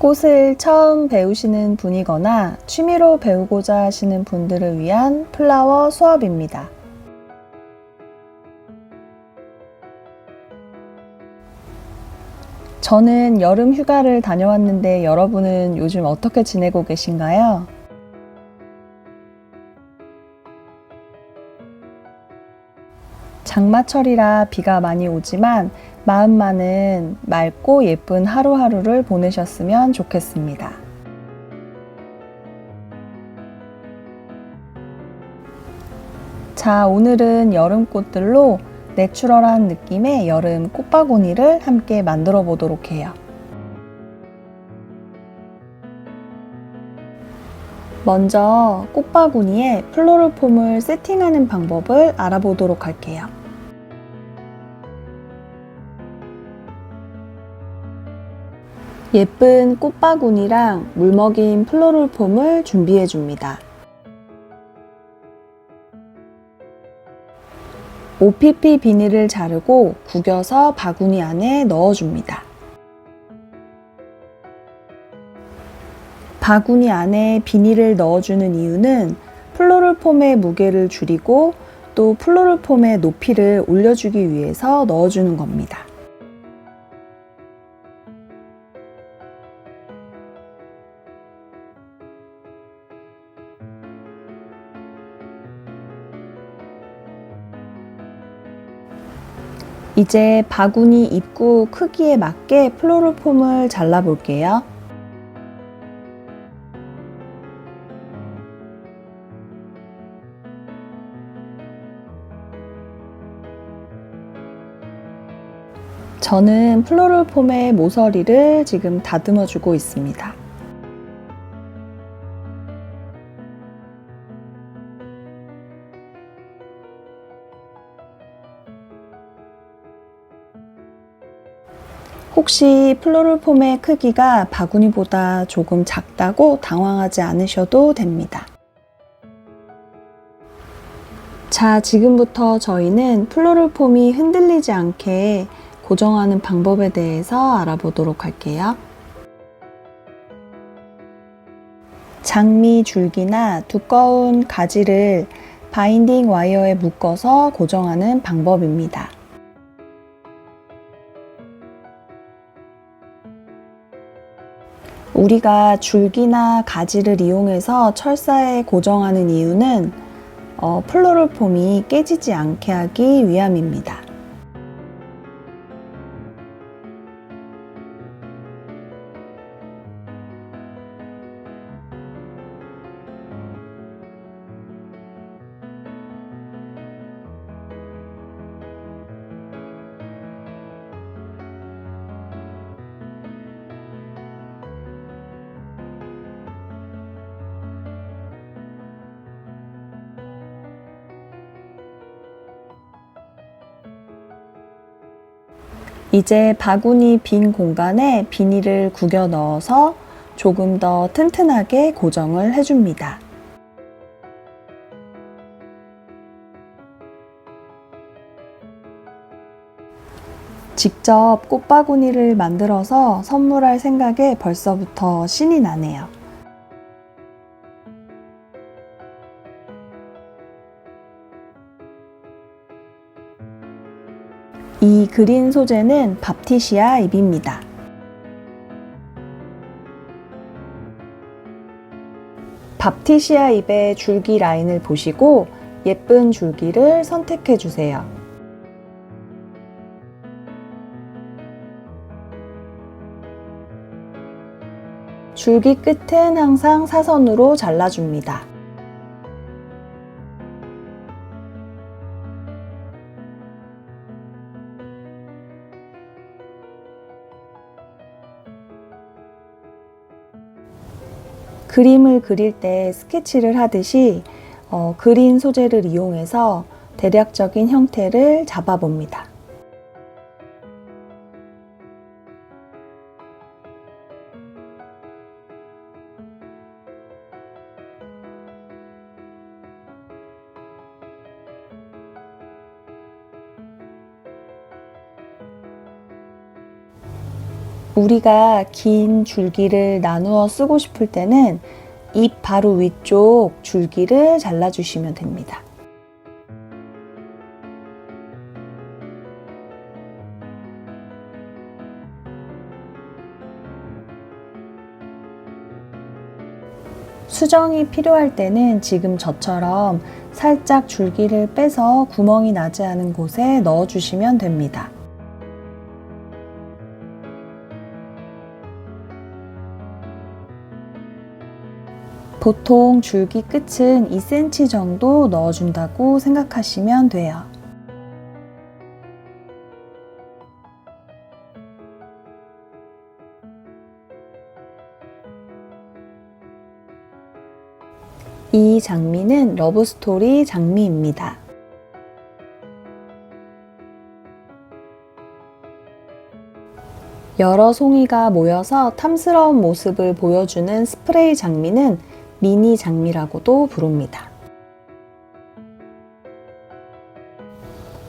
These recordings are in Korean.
꽃을 처음 배우시는 분이거나 취미로 배우고자 하시는 분들을 위한 플라워 수업입니다. 저는 여름 휴가를 다녀왔는데 여러분은 요즘 어떻게 지내고 계신가요? 장마철이라 비가 많이 오지만 마음만은 맑고 예쁜 하루하루를 보내셨으면 좋겠습니다. 자, 오늘은 여름꽃들로 내추럴한 느낌의 여름 꽃바구니를 함께 만들어 보도록 해요. 먼저 꽃바구니에 플로럴 폼을 세팅하는 방법을 알아보도록 할게요. 예쁜 꽃바구니랑 물먹인 플로럴 폼을 준비해 줍니다. OPP 비닐을 자르고 구겨서 바구니 안에 넣어줍니다. 바구니 안에 비닐을 넣어주는 이유는 플로럴 폼의 무게를 줄이고 또 플로럴 폼의 높이를 올려주기 위해서 넣어주는 겁니다. 이제 바구니 입구 크기에 맞게 플로럴 폼을 잘라 볼게요. 저는 플로럴 폼의 모서리를 지금 다듬어 주고 있습니다. 혹시 플로럴 폼의 크기가 바구니보다 조금 작다고 당황하지 않으셔도 됩니다. 자, 지금부터 저희는 플로럴 폼이 흔들리지 않게 고정하는 방법에 대해서 알아보도록 할게요. 장미 줄기나 두꺼운 가지를 바인딩 와이어에 묶어서 고정하는 방법입니다. 우리가 줄기나 가지를 이용해서 철사에 고정하는 이유는 플로럴 폼이 깨지지 않게 하기 위함입니다. 이제 바구니 빈 공간에 비닐을 구겨 넣어서 조금 더 튼튼하게 고정을 해줍니다. 직접 꽃바구니를 만들어서 선물할 생각에 벌써부터 신이 나네요. 이 그린 소재는 밥티시아 잎입니다. 밥티시아 잎의 줄기 라인을 보시고 예쁜 줄기를 선택해 주세요. 줄기 끝은 항상 사선으로 잘라줍니다. 그림을 그릴 때 스케치를 하듯이 그린 소재를 이용해서 대략적인 형태를 잡아봅니다. 우리가 긴 줄기를 나누어 쓰고 싶을 때는 잎 바로 위쪽 줄기를 잘라주시면 됩니다. 수정이 필요할 때는 지금 저처럼 살짝 줄기를 빼서 구멍이 나지 않은 곳에 넣어주시면 됩니다. 보통 줄기 끝은 2cm 정도 넣어준다고 생각하시면 돼요. 이 장미는 러브스토리 장미입니다. 여러 송이가 모여서 탐스러운 모습을 보여주는 스프레이 장미는 미니 장미라고도 부릅니다.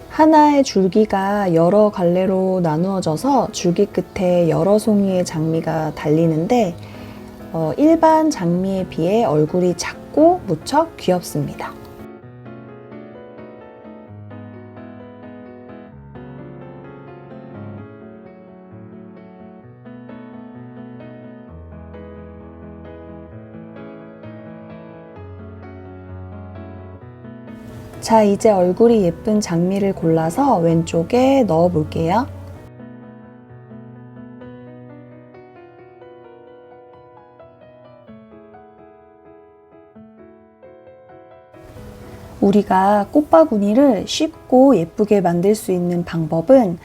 하나의 줄기가 여러 갈래로 나누어져서 줄기 끝에 여러 송이의 장미가 달리는데 일반 장미에 비해 얼굴이 작고 무척 귀엽습니다. 자, 이제 얼굴이 예쁜 장미를 골라서 왼쪽에 넣어 볼게요. 우리가 꽃바구니를 쉽고 예쁘게 만들 수 있는 방법은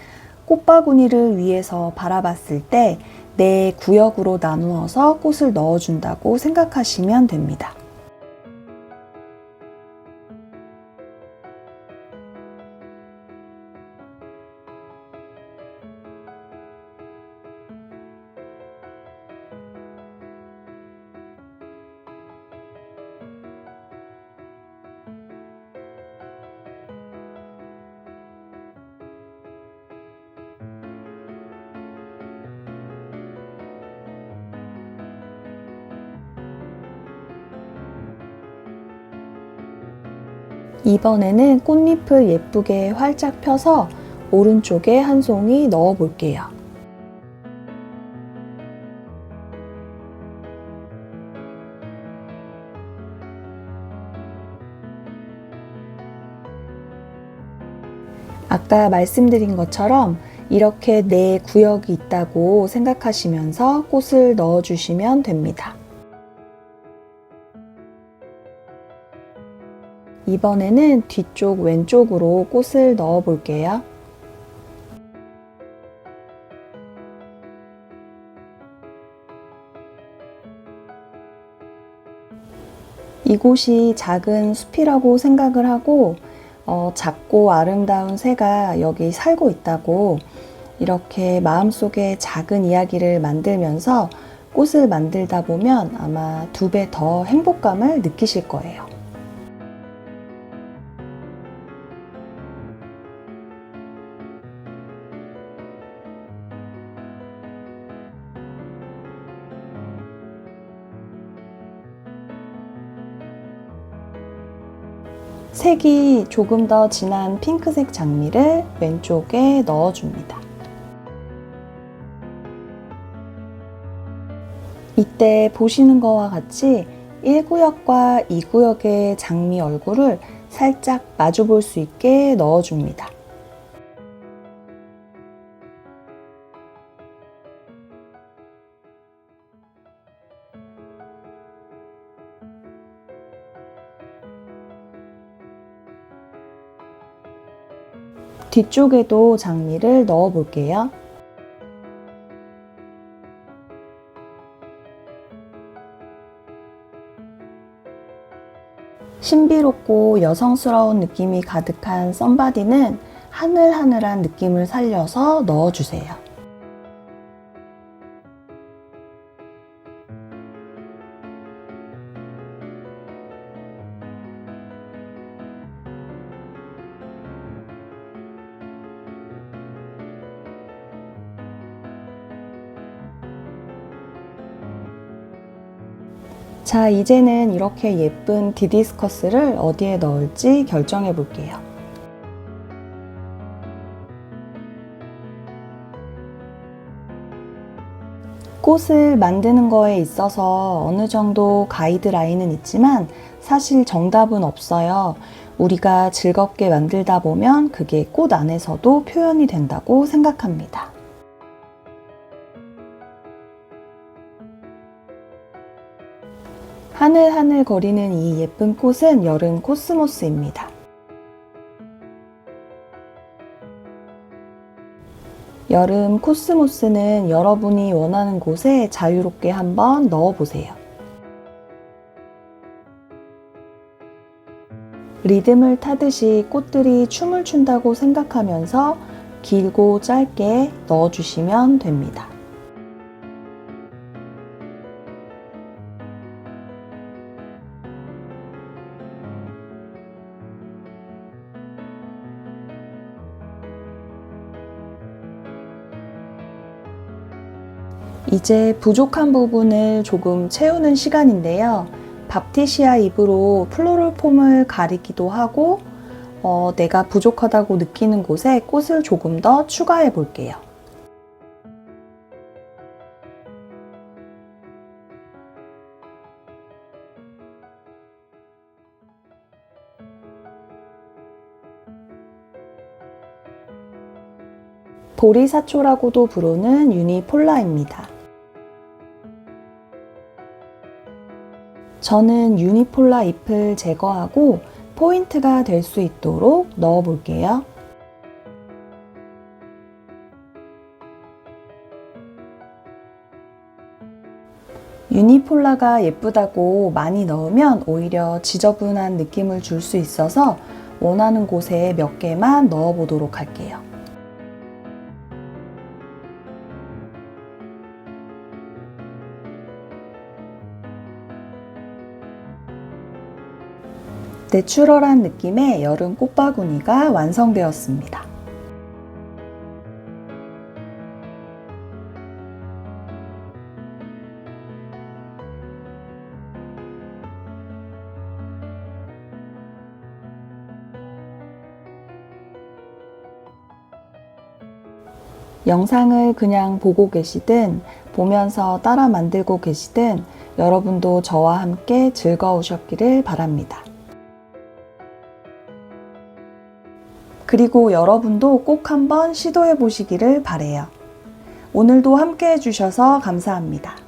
꽃바구니를 위에서 바라봤을 때 네 구역으로 나누어서 꽃을 넣어준다고 생각하시면 됩니다. 이번에는 꽃잎을 예쁘게 활짝 펴서 오른쪽에 한 송이 넣어 볼게요. 아까 말씀드린 것처럼 이렇게 네 구역이 있다고 생각하시면서 꽃을 넣어 주시면 됩니다. 이번에는 뒤쪽 왼쪽으로 꽃을 넣어 볼게요. 이곳이 작은 숲이라고 생각을 하고 작고 아름다운 새가 여기 살고 있다고 이렇게 마음속에 작은 이야기를 만들면서 꽃을 만들다 보면 아마 2배 더 행복감을 느끼실 거예요. 색이 조금 더 진한 핑크색 장미를 왼쪽에 넣어줍니다. 이때 보시는 것과 같이 1구역과 2구역의 장미 얼굴을 살짝 마주 볼 수 있게 넣어줍니다. 뒤쪽에도 장미를 넣어 볼게요. 신비롭고 여성스러운 느낌이 가득한 썸바디는 하늘하늘한 느낌을 살려서 넣어주세요. 자, 이제는 이렇게 예쁜 디디스커스를 어디에 넣을지 결정해 볼게요. 꽃을 만드는 거에 있어서 어느 정도 가이드라인은 있지만 사실 정답은 없어요. 우리가 즐겁게 만들다 보면 그게 꽃 안에서도 표현이 된다고 생각합니다. 하늘하늘 거리는 이 예쁜 꽃은 여름 코스모스입니다. 여름 코스모스는 여러분이 원하는 곳에 자유롭게 한번 넣어보세요. 리듬을 타듯이 꽃들이 춤을 춘다고 생각하면서 길고 짧게 넣어주시면 됩니다. 이제 부족한 부분을 조금 채우는 시간인데요. 밥티시아 잎으로 플로럴 폼을 가리기도 하고 내가 부족하다고 느끼는 곳에 꽃을 조금 더 추가해 볼게요. 보리사초라고도 부르는 유니폴라입니다. 저는 유니폴라 잎을 제거하고 포인트가 될 수 있도록 넣어 볼게요. 유니폴라가 예쁘다고 많이 넣으면 오히려 지저분한 느낌을 줄 수 있어서 원하는 곳에 몇 개만 넣어 보도록 할게요. 내추럴한 느낌의 여름 꽃바구니가 완성되었습니다. 영상을 그냥 보고 계시든 보면서 따라 만들고 계시든 여러분도 저와 함께 즐거우셨기를 바랍니다. 그리고 여러분도 꼭 한번 시도해 보시기를 바래요. 오늘도 함께 해주셔서 감사합니다.